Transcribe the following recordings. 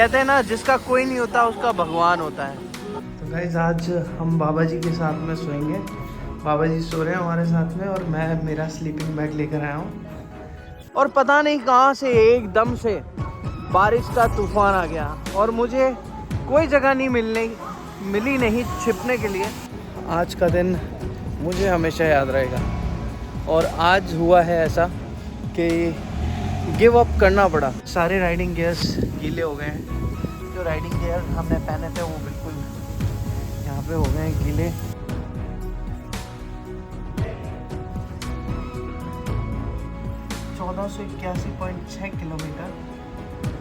कहते हैं ना, जिसका कोई नहीं होता उसका भगवान होता है। तो गाइस आज हम बाबा जी के साथ में सोएंगे। बाबा जी सो रहे हैं हमारे साथ में और मैं मेरा स्लीपिंग बैग लेकर आया हूँ। और पता नहीं कहाँ से एकदम से बारिश का तूफान आ गया और मुझे कोई जगह नहीं मिली नहीं छिपने के लिए। आज का दिन मुझे हमेशा याद रहेगा। और आज हुआ है ऐसा कि गिव अप करना पड़ा। सारे राइडिंग गियर्स गीले हो गए हैं। जो राइडिंग गियर हमने पहने थे वो बिल्कुल यहाँ पे हो गए हैं गीले। चौदह सौ 81.6 किलोमीटर,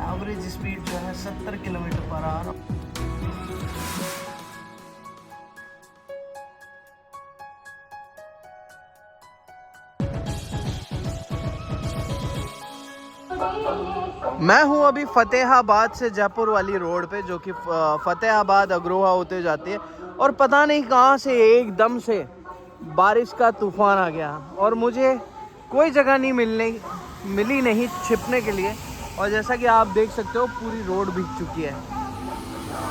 एवरेज स्पीड जो है 70 किलोमीटर पर आवर। मैं हूं अभी फतेहाबाद से जयपुर वाली रोड पे, जो कि फतेहाबाद अग्रोहा होते जाती है। और पता नहीं कहां से एकदम से बारिश का तूफान आ गया और मुझे कोई जगह नहीं मिली नहीं छिपने के लिए। और जैसा कि आप देख सकते हो पूरी रोड भीग चुकी है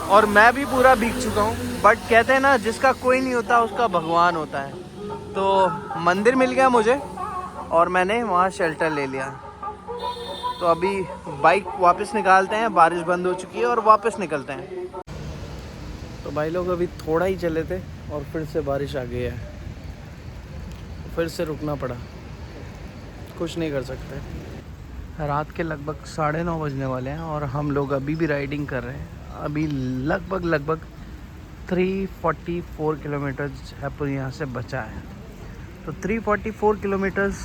और मैं भी पूरा भीग चुका हूँ। बट कहते हैं ना, जिसका कोई नहीं होता उसका भगवान होता है। तो मंदिर मिल गया मुझे और मैंने वहाँ शेल्टर ले लिया। तो अभी बाइक वापस निकालते हैं, बारिश बंद हो चुकी है और वापस निकलते हैं। तो भाई लोग अभी थोड़ा ही चले थे और फिर से बारिश आ गई है। फिर से रुकना पड़ा, कुछ नहीं कर सकते। रात के लगभग 9:30 बजने वाले हैं और हम लोग अभी भी राइडिंग कर रहे हैं। अभी लगभग 344 किलोमीटर जयपुर यहाँ से बचा है। तो 344 किलोमीटर्स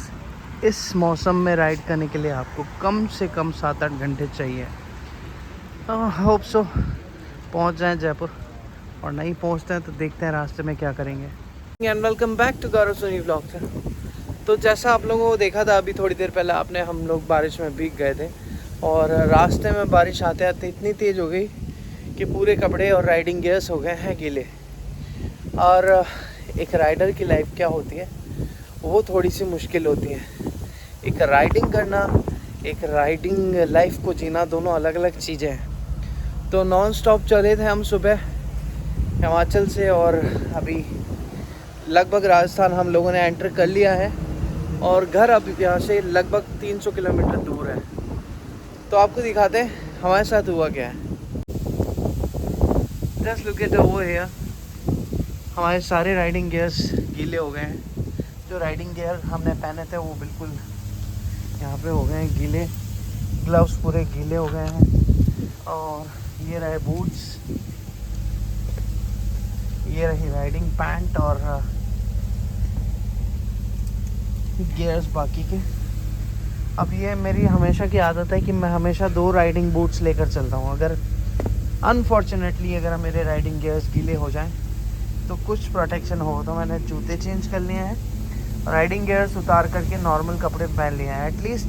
इस मौसम में राइड करने के लिए आपको कम से कम 7-8 घंटे चाहिए। होप सो पहुंच जाएं जयपुर, और नहीं पहुंचते हैं तो देखते हैं रास्ते में क्या करेंगे। And welcome back to Gaurav Soni vlog. तो जैसा आप लोगों को देखा था अभी थोड़ी देर पहले आपने, हम लोग बारिश में भीग गए थे और रास्ते में बारिश आते आते इतनी तेज़ हो गई कि पूरे कपड़े और राइडिंग गियर्स हो गए हैं गीले। और एक राइडर की लाइफ क्या होती है वो थोड़ी सी मुश्किल होती है। एक राइडिंग करना, एक राइडिंग लाइफ को जीना, दोनों अलग अलग चीज़ें हैं। तो नॉन स्टॉप चले थे हम सुबह हिमाचल से और अभी लगभग राजस्थान हम लोगों ने एंटर कर लिया है और घर अब यहाँ से लगभग 300 किलोमीटर दूर है। तो आपको दिखाते हैं हमारे साथ हुआ क्या है। Just look at over here. हमारे सारे राइडिंग गियर्स गीले हो गए हैं। जो राइडिंग गियर हमने पहने थे वो बिल्कुल यहाँ पे हो गए हैं गीले। ग्लव्स पूरे गीले हो गए हैं और ये रहे बूट्स, ये रही राइडिंग पैंट और गियर्स बाकी के। अब ये मेरी हमेशा की आदत है कि मैं हमेशा 2 राइडिंग बूट्स लेकर चलता हूँ। अगर अनफॉर्चुनेटली अगर मेरे राइडिंग गियर्स गीले हो जाएं तो कुछ प्रोटेक्शन हो। तो मैंने जूते चेंज कर लिए हैं, राइडिंग गियर्स उतार करके नॉर्मल कपड़े पहन लिए हैं। एटलीस्ट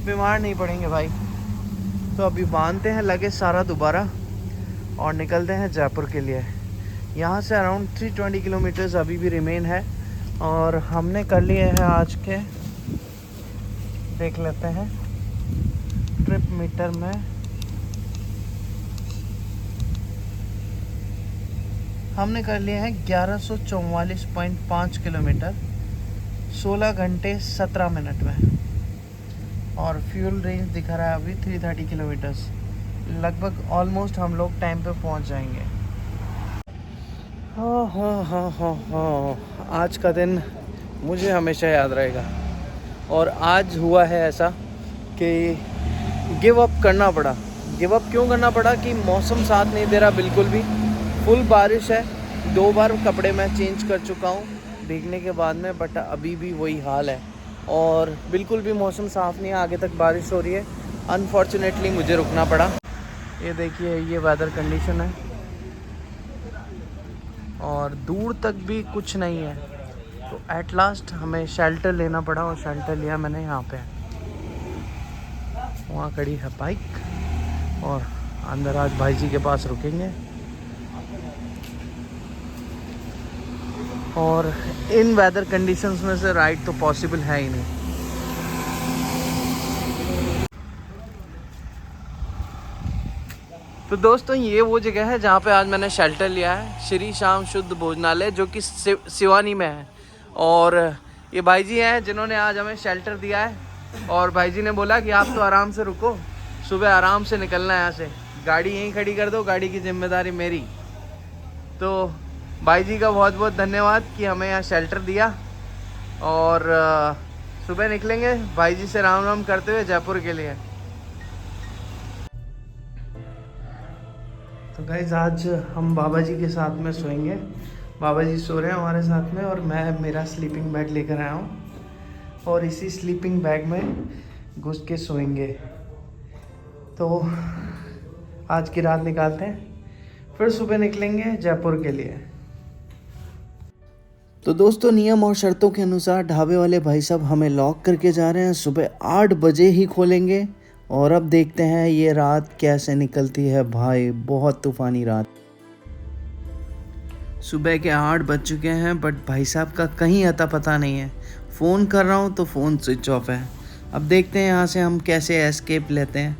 बीमार नहीं पड़ेंगे भाई। तो अभी बांधते हैं लगे सारा दोबारा और निकलते हैं जयपुर के लिए। यहाँ से अराउंड 320 किलोमीटर्स अभी भी रिमेन है और हमने कर लिए हैं आज के, देख लेते हैं ट्रिप मीटर में। हमने कर लिए हैं 1144.5 किलोमीटर 16 घंटे 17 मिनट में। और फ्यूल रेंज दिखा रहा है अभी 330 किलोमीटर्स। लगभग ऑलमोस्ट हम लोग टाइम पे पहुंच जाएंगे। हाँ, आज का दिन मुझे हमेशा याद रहेगा। और आज हुआ है ऐसा कि गिव अप करना पड़ा। गिव अप क्यों करना पड़ा कि मौसम साथ नहीं दे रहा बिल्कुल भी। फुल बारिश है, 2 बार कपड़े मैं चेंज कर चुका हूँ भीगने के बाद में, बट अभी भी वही हाल है और बिल्कुल भी मौसम साफ़ नहीं है। आगे तक बारिश हो रही है। अनफॉर्चुनेटली मुझे रुकना पड़ा। ये देखिए ये वेदर कंडीशन है और दूर तक भी कुछ नहीं है। तो एट लास्ट हमें शेल्टर लेना पड़ा और शेल्टर लिया मैंने यहाँ पे। वहाँ खड़ी है बाइक और अंदर आज भाई जी के पास रुकेंगे। और इन वेदर कंडीशंस में से राइड तो पॉसिबल है ही नहीं। तो दोस्तों ये वो जगह है जहाँ पे आज मैंने शेल्टर लिया है, श्री श्याम शुद्ध भोजनालय, जो कि सिवानी में है। और ये भाई जी हैं जिन्होंने आज हमें शेल्टर दिया है। और भाई जी ने बोला कि आप तो आराम से रुको, सुबह आराम से निकलना है यहाँ से, गाड़ी यहीं खड़ी कर दो, गाड़ी की जिम्मेदारी मेरी। तो भाई जी का बहुत बहुत धन्यवाद कि हमें यहाँ शेल्टर दिया। और सुबह निकलेंगे भाई जी से राम राम करते हुए जयपुर के लिए। तो गाइस आज हम बाबा जी के साथ में सोएंगे। बाबा जी सो रहे हैं हमारे साथ में, और मैं मेरा स्लीपिंग बैग लेकर आया हूँ और इसी स्लीपिंग बैग में घुस के सोएंगे। तो आज की रात निकालते हैं, फिर सुबह निकलेंगे जयपुर के लिए। तो दोस्तों नियम और शर्तों के अनुसार ढाबे वाले भाई साहब हमें लॉक करके जा रहे हैं। सुबह 8 बजे ही खोलेंगे और अब देखते हैं ये रात कैसे निकलती है भाई, बहुत तूफानी रात। सुबह के 8 बज चुके हैं, बट भाई साहब का कहीं अता पता नहीं है। फ़ोन कर रहा हूँ तो फ़ोन स्विच ऑफ है। अब देखते हैं यहाँ से हम कैसे एस्केप लेते हैं।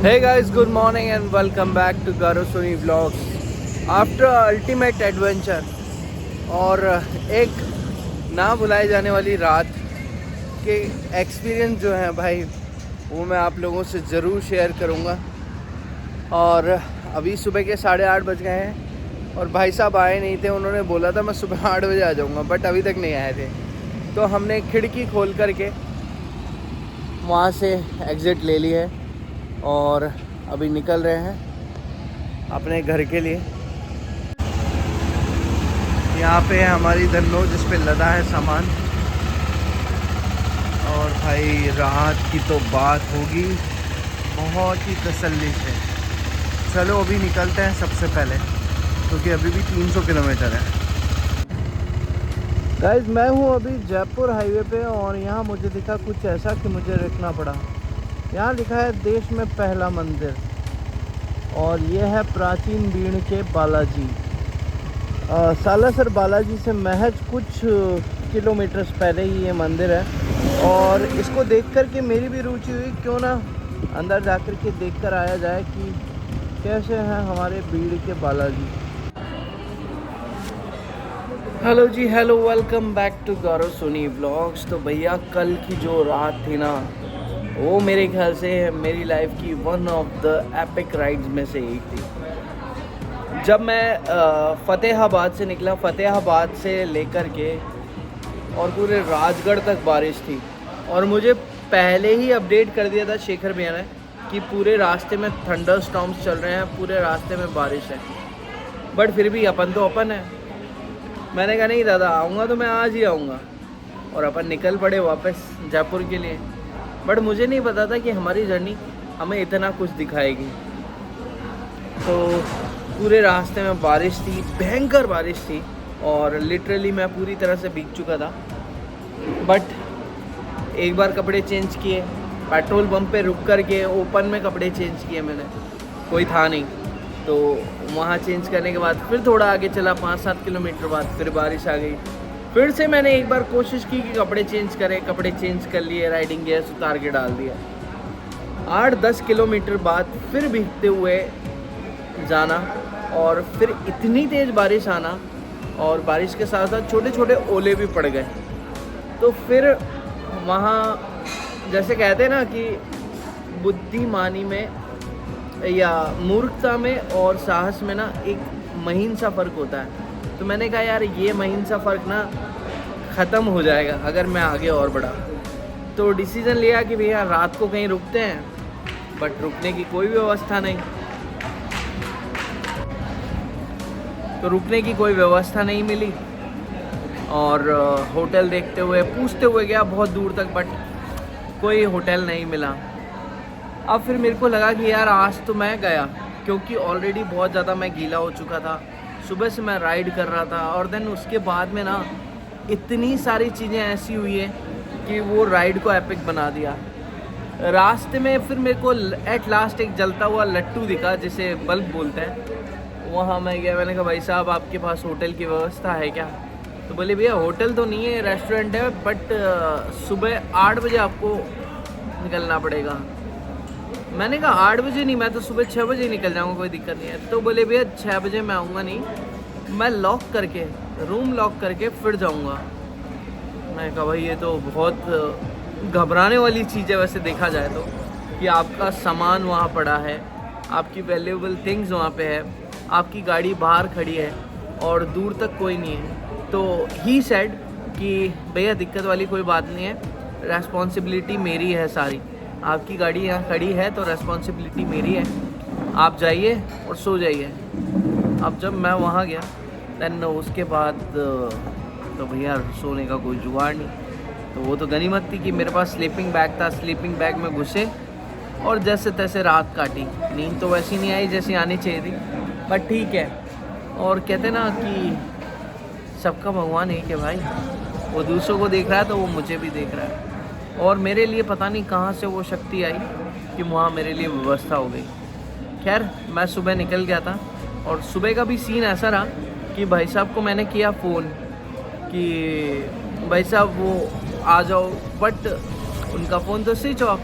Hey guys, good morning and welcome back to Garo Soni Vlogs. After ultimate adventure और एक ना भुलाई जाने वाली रात के एक्सपीरियंस जो है भाई, वो मैं आप लोगों से ज़रूर शेयर करूँगा। और अभी सुबह के 8:30 बज गए हैं और भाई साहब आए नहीं थे। उन्होंने बोला था मैं सुबह 8 बजे आ जाऊँगा, बट अभी तक नहीं आए थे। तो हमने खिड़की खोल करके वहाँ से एग्ज़िट ले ली है और अभी निकल रहे हैं अपने घर के लिए। यहाँ पे है हमारी धन्नो जिस पे लदा है सामान। और भाई रात की तो बात होगी बहुत ही तसल्ली से। चलो अभी निकलते हैं सबसे पहले, क्योंकि अभी भी 300 किलोमीटर है। गाइस मैं हूँ अभी जयपुर हाईवे पे और यहाँ मुझे दिखा कुछ ऐसा कि मुझे रुकना पड़ा। यहाँ लिखा है देश में पहला मंदिर, और ये है प्राचीन बीड़ के बालाजी। सालासर बालाजी से महज कुछ किलोमीटर्स पहले ही ये मंदिर है। और इसको देख कर के मेरी भी रुचि हुई, क्यों ना अंदर जाकर के देख कर आया जाए कि कैसे हैं हमारे बीड़ के Balaji. Hello ji, hello, welcome back to Gaurav Soni vlogs. तो भैया कल की जो रात थी ना, वो मेरे ख्याल से मेरी लाइफ की one of the epic rides में से एक थी। जब मैं फ़तेहाबाद से निकला, फ़तेहाबाद से लेकर के और पूरे राजगढ़ तक बारिश थी। और मुझे पहले ही अपडेट कर दिया था शेखर भैया ने कि पूरे रास्ते में थंडर स्टॉर्म्स चल रहे हैं, पूरे रास्ते में बारिश है। बट फिर भी अपन तो अपन है। मैंने कहा नहीं दादा, आऊँगा तो मैं आज ही आऊँगा। और अपन निकल पड़े वापस जयपुर के लिए। बट मुझे नहीं पता था कि हमारी जर्नी हमें इतना कुछ दिखाएगी। तो पूरे रास्ते में बारिश थी, भयंकर बारिश थी, और लिटरली मैं पूरी तरह से भीग चुका था। बट एक बार कपड़े चेंज किए, पेट्रोल पंप पे रुक कर के ओपन में कपड़े चेंज किए मैंने, कोई था नहीं। तो वहाँ चेंज करने के बाद फिर थोड़ा आगे चला, 5-7 किलोमीटर बाद फिर बारिश आ गई। फिर से मैंने एक बार कोशिश की कि कपड़े चेंज करें, कपड़े चेंज कर लिए, राइडिंग गियर्स उतार के डाल दिया। 8-10 किलोमीटर बाद फिर भीगते हुए जाना, और फिर इतनी तेज़ बारिश आना, और बारिश के साथ साथ छोटे छोटे ओले भी पड़ गए। तो फिर वहाँ जैसे कहते हैं ना कि बुद्धिमानी में या मूर्खता में और साहस में ना एक महीन सा फ़र्क होता है। तो मैंने कहा यार ये महीन सा फ़र्क ना ख़त्म हो जाएगा अगर मैं आगे और बढ़ा। तो डिसीज़न लिया कि भैया रात को कहीं रुकते हैं, बट रुकने की कोई व्यवस्था नहीं। तो रुकने की कोई व्यवस्था नहीं मिली, और होटल देखते हुए पूछते हुए गया बहुत दूर तक, बट कोई होटल नहीं मिला। अब फिर मेरे को लगा कि यार आज तो मैं गया, क्योंकि ऑलरेडी बहुत ज़्यादा मैं गीला हो चुका था। सुबह से मैं राइड कर रहा था, और देन उसके बाद में ना इतनी सारी चीज़ें ऐसी हुई है कि वो राइड को एपिक बना दिया। रास्ते में फिर मेरे को एट लास्ट एक जलता हुआ लट्टू दिखा, जिसे बल्ब बोलते हैं। वहाँ मैं गया, मैंने कहा भाई साहब आपके पास होटल की व्यवस्था है क्या? तो बोले भैया होटल तो नहीं है, रेस्टोरेंट है, बट सुबह 8 बजे आपको निकलना पड़ेगा। मैंने कहा 8 बजे नहीं, मैं तो सुबह 6 बजे निकल जाऊँगा, कोई दिक्कत नहीं है। तो बोले भैया 6 बजे मैं आऊँगा नहीं, मैं लॉक करके, रूम लॉक करके फिर जाऊँगा। मैंने कहा भाई ये तो बहुत घबराने वाली चीज़ है वैसे देखा जाए तो, कि आपका सामान वहाँ पड़ा है, आपकी वैल्यूएबल थिंग्स वहाँ पे है, आपकी गाड़ी बाहर खड़ी है और दूर तक कोई नहीं है। तो ही सेड कि भैया दिक्कत वाली कोई बात नहीं है, रेस्पॉन्सिबिलिटी मेरी है सारी, आपकी गाड़ी यहाँ खड़ी है तो रेस्पॉन्सिबिलिटी मेरी है, आप जाइए और सो जाइए। अब जब मैं वहाँ गया दैन उसके बाद तो भैया सोने का कोई जुगाड़ नहीं। तो वो तो गनीमत थी कि मेरे पास स्लीपिंग बैग था, स्लीपिंग बैग में घुसे और जैसे तैसे रात काटी। नींद तो वैसी नहीं आई जैसी आनी चाहिए थी, बट ठीक है। और कहते ना कि सबका भगवान एक है भाई, वो दूसरों को देख रहा है तो वो मुझे भी देख रहा है। और मेरे लिए पता नहीं कहाँ से वो शक्ति आई कि वहाँ मेरे लिए व्यवस्था हो गई। खैर मैं सुबह निकल गया था और सुबह का भी सीन ऐसा रहा कि भाई साहब को मैंने किया फ़ोन कि भाई साहब वो आ जाओ, बट उनका फ़ोन तो स्विच ऑफ।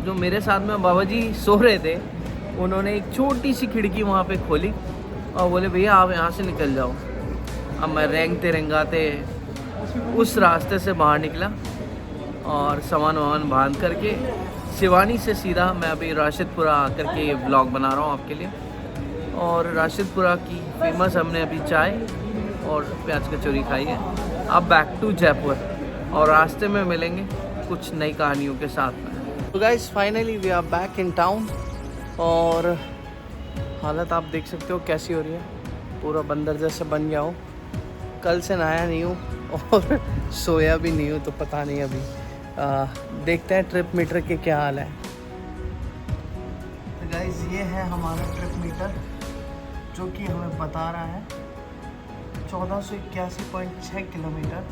जो मेरे साथ में बाबा जी सो रहे थे, उन्होंने एक छोटी सी खिड़की वहाँ पे खोली और बोले भैया आप यहाँ से निकल जाओ। अब मैं रेंगते रेंगाते उस रास्ते से बाहर निकला और सामान वामान बांध करके शिवानी से सीधा मैं अभी राशिदपुरा आकर के ये ब्लॉग बना रहा हूँ आपके लिए। और राशिदपुरा की फेमस हमने अभी चाय और प्याज कचौरी खाई है। अब बैक टू जयपुर और रास्ते में मिलेंगे कुछ नई कहानियों के साथ में। तो guys finally we are back in town और हालत आप देख सकते हो कैसी हो रही है, पूरा बंदर जैसे बन गया हो। कल से नहाया नहीं हूँ और सोया भी नहीं हूँ, तो पता नहीं अभी देखते हैं ट्रिप मीटर के क्या हाल है। तो गाइस ये है हमारा ट्रिप मीटर जो कि हमें बता रहा है 1481.6 किलोमीटर,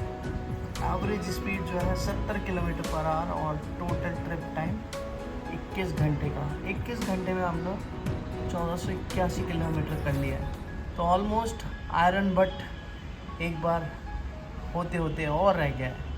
एवरेज स्पीड जो है 70 किलोमीटर पर आवर और टोटल ट्रिप टाइम 21 घंटे का। 21 घंटे में हम लोग 1481 किलोमीटर कर लिया है। तो ऑलमोस्ट आयरन बट एक बार होते होते और रह गया है।